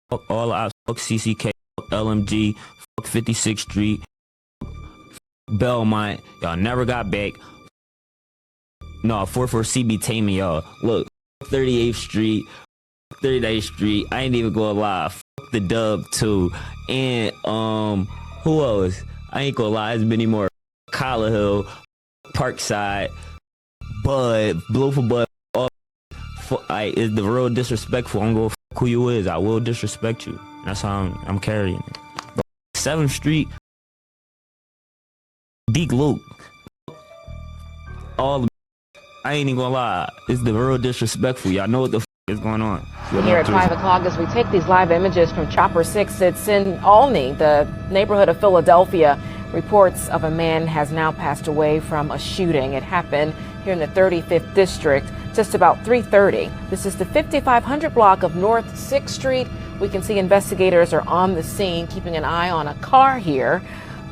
fuck all the Opps, fuck CCK, fuck LMG, fuck 56th Street, Belmont, y'all never got back. No, 44 CB taming y'all. Look, 38th Street, 39th Street, I ain't even gonna lie, fuck the Dub too. And who else? I ain't gonna lie, there's many more. Collar Hill, Parkside, Bud, Blue for Bud. Is the real disrespectful. I'm gonna fuck who you is. I will disrespect you. That's how I'm carrying it. But 7th Street, Deek Luke. All the I ain't even gonna lie. It's the real disrespectful. Y'all know what the is going on. Here at 5 o'clock as we take these live images from Chopper 6, it's in Olney, the neighborhood of Philadelphia. Reports of a man has now passed away from a shooting. It happened here in the 35th district just about 3:30. This is the 5500 block of North 6th Street. We can see investigators are on the scene keeping an eye on a car here.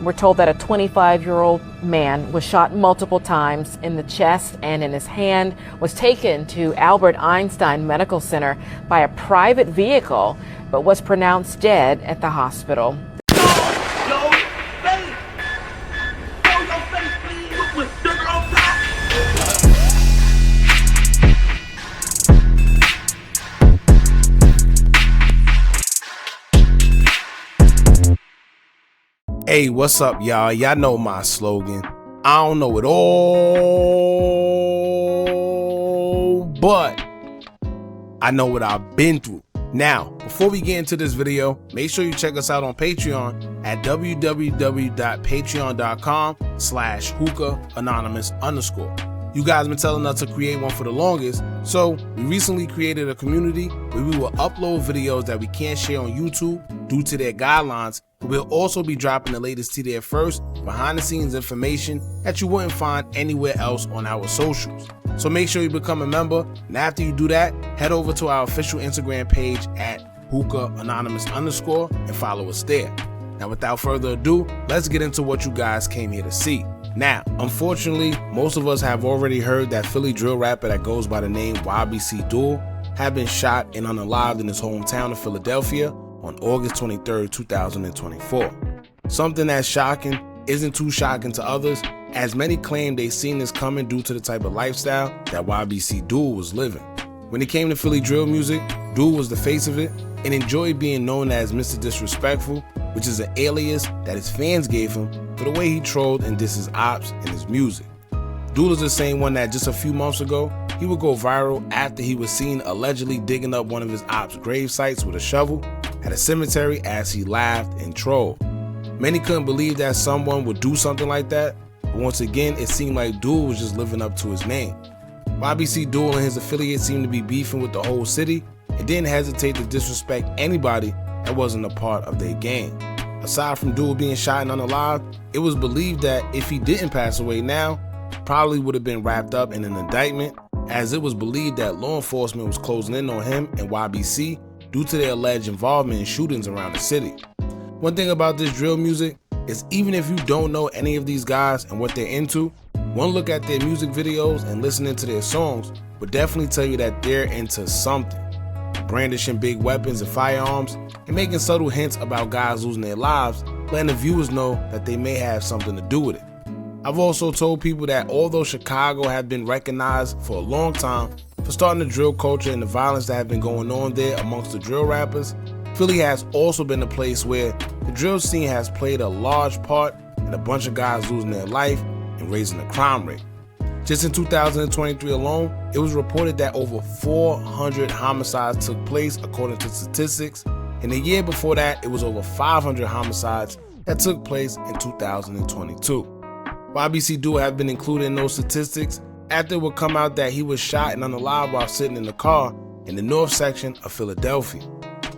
We're told that a 25-year-old man was shot multiple times in the chest and in his hand, was taken to Albert Einstein Medical Center by a private vehicle, but was pronounced dead at the hospital. Hey, what's up, y'all? Y'all know my slogan. I don't know it all, but I know what I've been through. Now, before we get into this video, make sure you check us out on Patreon at www.patreon.com/Hookah Anonymous _. You guys been telling us to create one for the longest, so we recently created a community where we will upload videos that we can't share on YouTube due to their guidelines. We'll also be dropping the latest to there first, behind the scenes information that you wouldn't find anywhere else on our socials. So make sure you become a member, and after you do that, head over to our official Instagram page at Hookah Anonymous _ and follow us there. Now without further ado, let's get into what you guys came here to see. Now, unfortunately, most of us have already heard that Philly drill rapper that goes by the name YBC Dul had been shot and unalived in his hometown of Philadelphia on August 23rd, 2024. Something that's shocking isn't too shocking to others, as many claim they seen this coming due to the type of lifestyle that YBC Dul was living. When it came to Philly drill music, Dul was the face of it and enjoyed being known as Mr. Disrespectful, which is an alias that his fans gave him for the way he trolled and disses Opps in his music. Dul is the same one that just a few months ago, he would go viral after he was seen allegedly digging up one of his Opps grave sites with a shovel at a cemetery as he laughed and trolled. Many couldn't believe that someone would do something like that, but once again, it seemed like Dul was just living up to his name. YBC Dul and his affiliates seemed to be beefing with the whole city and didn't hesitate to disrespect anybody that wasn't a part of their gang. Aside from Dul being shot and unalived, it was believed that if he didn't pass away now, probably would have been wrapped up in an indictment, as it was believed that law enforcement was closing in on him and YBC due to their alleged involvement in shootings around the city. One thing about this drill music is even if you don't know any of these guys and what they're into, one look at their music videos and listening to their songs would definitely tell you that they're into something. Brandishing big weapons and firearms and making subtle hints about guys losing their lives, letting the viewers know that they may have something to do with it. I've also told people that although Chicago had been recognized for a long time for starting the drill culture and the violence that had been going on there amongst the drill rappers, Philly has also been a place where the drill scene has played a large part in a bunch of guys losing their life and raising the crime rate. Just in 2023 alone, it was reported that over 400 homicides took place according to statistics, and the year before that, it was over 500 homicides that took place in 2022. YBC Dul have been included in those statistics after it would come out that he was shot and unalived while sitting in the car in the north section of Philadelphia.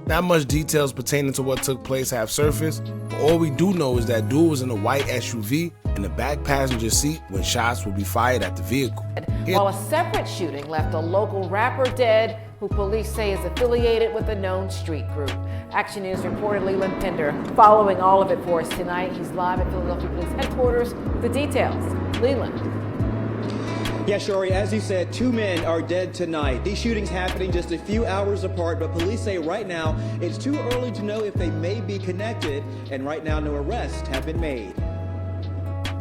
Not much details pertaining to what took place have surfaced, but all we do know is that Dul was in a white SUV in the back passenger seat when shots would be fired at the vehicle. While a separate shooting left a local rapper dead, who police say is affiliated with a known street group. Action News reporter Leland Pender following all of it for us tonight. He's live at Philadelphia Police Headquarters with the details. Leland. Yeah, Shari, as you said, 2 men are dead tonight. These shootings happening just a few hours apart, but police say right now it's too early to know if they may be connected, and right now no arrests have been made.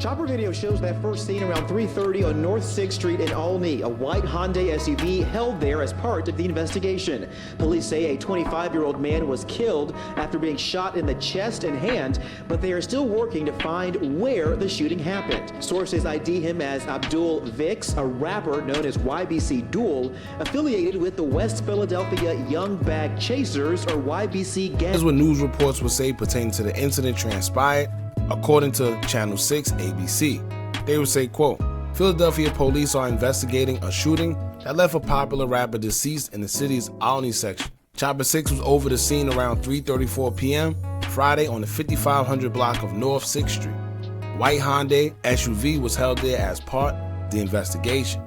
Chopper video shows that first seen around 3:30 on North 6th Street in Olney, a white Hyundai SUV held there as part of the investigation. Police say a 25-year-old man was killed after being shot in the chest and hand, but they are still working to find where the shooting happened. Sources ID him as Abdul Vix, a rapper known as YBC Dul, affiliated with the West Philadelphia Young Bag Chasers, or YBC gang. Here's what news reports would say pertaining to the incident transpired. According to Channel 6 ABC, they would say, quote, Philadelphia police are investigating a shooting that left a popular rapper deceased in the city's Olney section. Chopper 6 was over the scene around 3:34 p.m. Friday on the 5500 block of North 6th Street. White Hyundai SUV was held there as part of the investigation.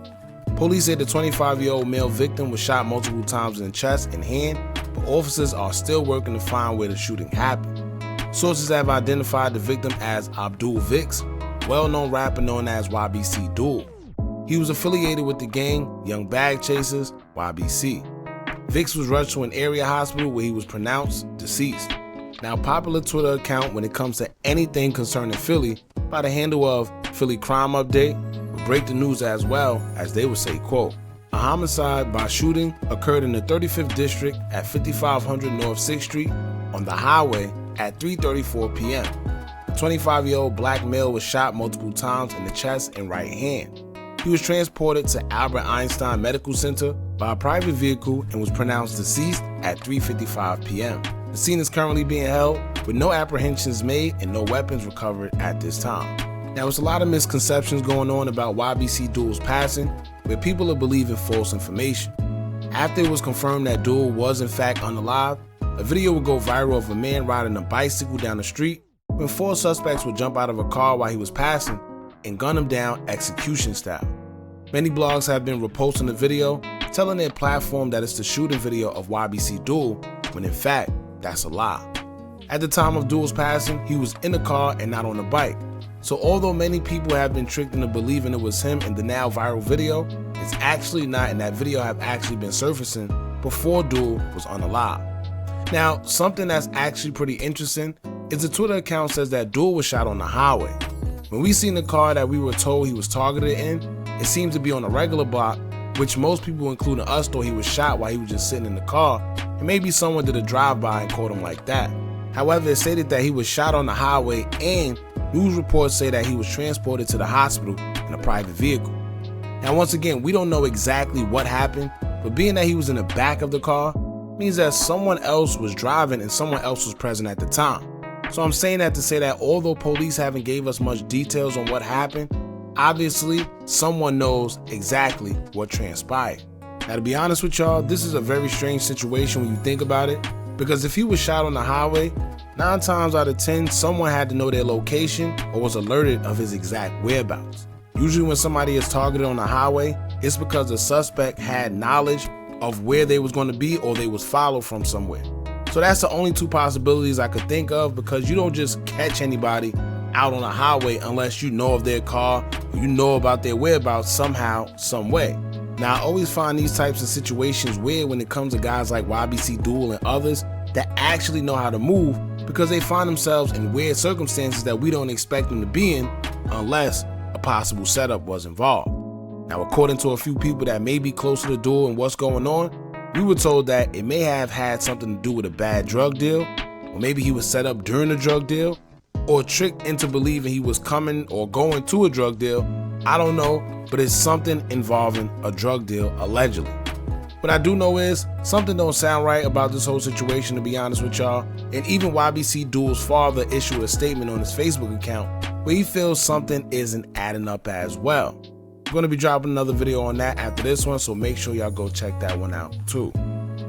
Police said the 25-year-old male victim was shot multiple times in the chest and hand, but officers are still working to find where the shooting happened. Sources have identified the victim as Abdul Vix, well-known rapper known as YBC Dul. He was affiliated with the gang Young Bag Chasers, YBC. Vix was rushed to an area hospital where he was pronounced deceased. Now, a popular Twitter account when it comes to anything concerning Philly by the handle of Philly Crime Update will break the news as well, as they would say, quote, a homicide by shooting occurred in the 35th District at 5500 North 6th Street on the highway at 3:34 p.m. The 25-year-old black male was shot multiple times in the chest and right hand. He was transported to Albert Einstein Medical Center by a private vehicle and was pronounced deceased at 3:55 p.m. The scene is currently being held with no apprehensions made and no weapons recovered at this time. Now, there's a lot of misconceptions going on about YBC Dul's passing, where people are believing false information. After it was confirmed that Dul was in fact unalive, a video would go viral of a man riding a bicycle down the street when 4 suspects would jump out of a car while he was passing and gun him down execution style. Many blogs have been reposting the video, telling their platform that it's the shooting video of YBC Dul, when in fact, that's a lie. At the time of Dul's passing, he was in a car and not on a bike. So although many people have been tricked into believing it was him in the now viral video, it's actually not, and that video have actually been surfacing before Dul was unalive. Now, something that's actually pretty interesting is the Twitter account says that Dul was shot on the highway. When we seen the car that we were told he was targeted in, it seemed to be on a regular block, which most people, including us, thought he was shot while he was just sitting in the car, and maybe someone did a drive-by and caught him like that. However, it stated that he was shot on the highway, and news reports say that he was transported to the hospital in a private vehicle. Now, once again, we don't know exactly what happened, but being that he was in the back of the car means that someone else was driving and someone else was present at the time. So I'm saying that to say that although police haven't gave us much details on what happened, obviously someone knows exactly what transpired. Now, to be honest with y'all, this is a very strange situation when you think about it, because if he was shot on the highway, 9 times out of 10, someone had to know their location or was alerted of his exact whereabouts. Usually when somebody is targeted on the highway, it's because the suspect had knowledge of where they was going to be or they was followed from somewhere. So that's the only 2 possibilities I could think of, because you don't just catch anybody out on a highway unless you know of their car or you know about their whereabouts somehow, some way. Now, I always find these types of situations weird when it comes to guys like YBC Dul and others that actually know how to move, because they find themselves in weird circumstances that we don't expect them to be in unless a possible setup was involved. Now, according to a few people that may be closer to Dul and what's going on, we were told that it may have had something to do with a bad drug deal, or maybe he was set up during a drug deal, or tricked into believing he was coming or going to a drug deal. I don't know, but it's something involving a drug deal, allegedly. What I do know is something don't sound right about this whole situation, to be honest with y'all, and even YBC Dul's father issued a statement on his Facebook account where he feels something isn't adding up as well. I'm going to be dropping another video on that after this one, so make sure y'all go check that one out too.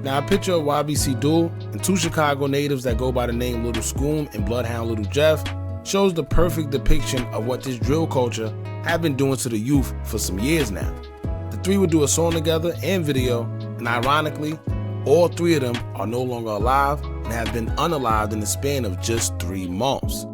Now, a picture of YBC Dul and 2 Chicago natives that go by the name Little Scoom and Bloodhound Little Jeff shows the perfect depiction of what this drill culture have been doing to the youth for some years now. The 3 would do a song together and video, and ironically, all 3 of them are no longer alive and have been unalived in the span of just 3 months.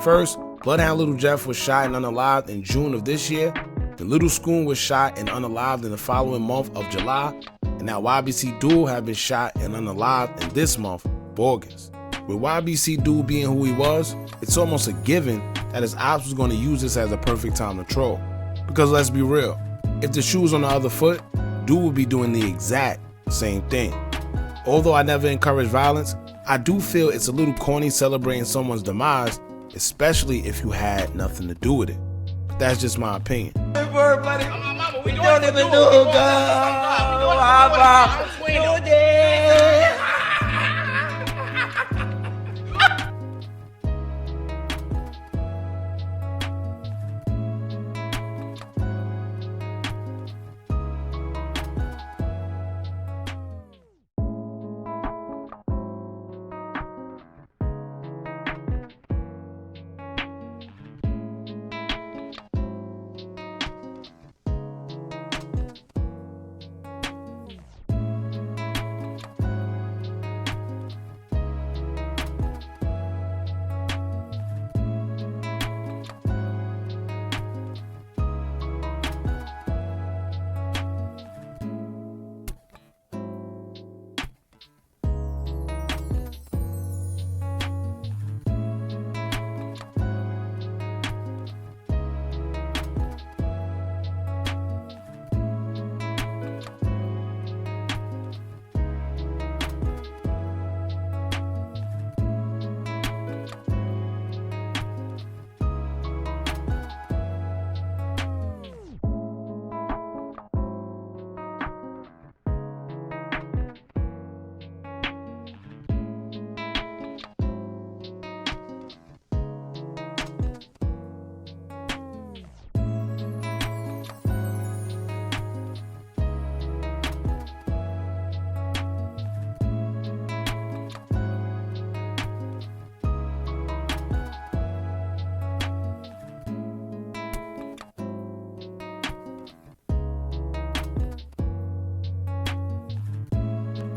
First, Bloodhound Little Jeff was shot and unalived in June of this year, Then Little Schoon was shot and unalived in the following month of July, and now YBC Dul have been shot and unalived in this month of August. With YBC Dul being who he was, it's almost a given that his Opps was going to use this as a perfect time to troll. Because let's be real, if the shoe was on the other foot, Dul would be doing the exact same thing. Although I never encourage violence, I do feel it's a little corny celebrating someone's demise, especially if you had nothing to do with it. But that's just my opinion. We don't even do hookah.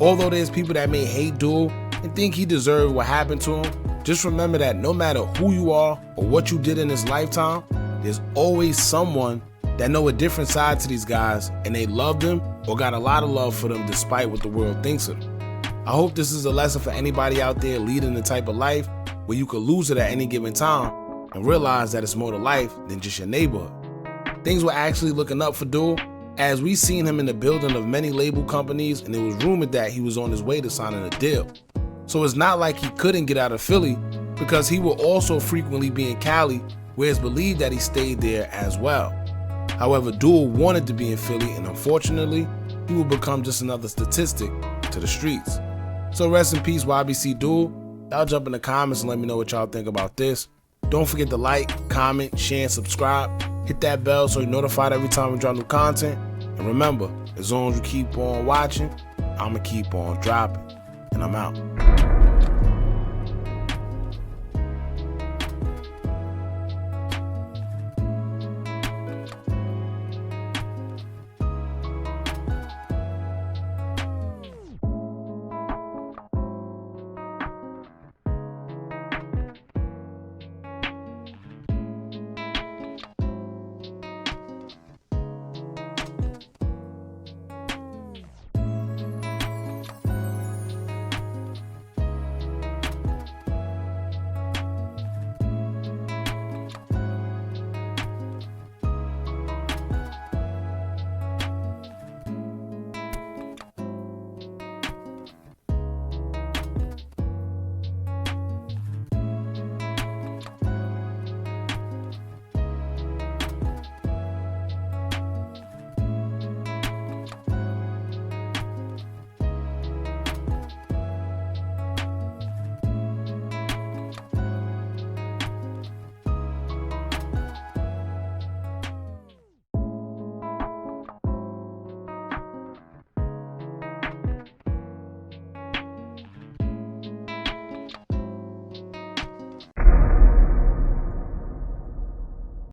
Although there's people that may hate Dul and think he deserved what happened to him, just remember that no matter who you are or what you did in this lifetime, there's always someone that know a different side to these guys and they love them or got a lot of love for them despite what the world thinks of them. I hope this is a lesson for anybody out there leading the type of life where you could lose it at any given time and realize that it's more to life than just your neighborhood. Things were actually looking up for Dul, as we seen him in the building of many label companies, and it was rumored that he was on his way to signing a deal. So it's not like he couldn't get out of Philly, because he will also frequently be in Cali, where it's believed that he stayed there as well. However, Dul wanted to be in Philly, and unfortunately, he will become just another statistic to the streets. So rest in peace, YBC Dul. Y'all jump in the comments and let me know what y'all think about this. Don't forget to like, comment, share, and subscribe. Hit that bell so you're notified every time we drop new content. And remember, as long as you keep on watching, I'ma keep on dropping. And I'm out.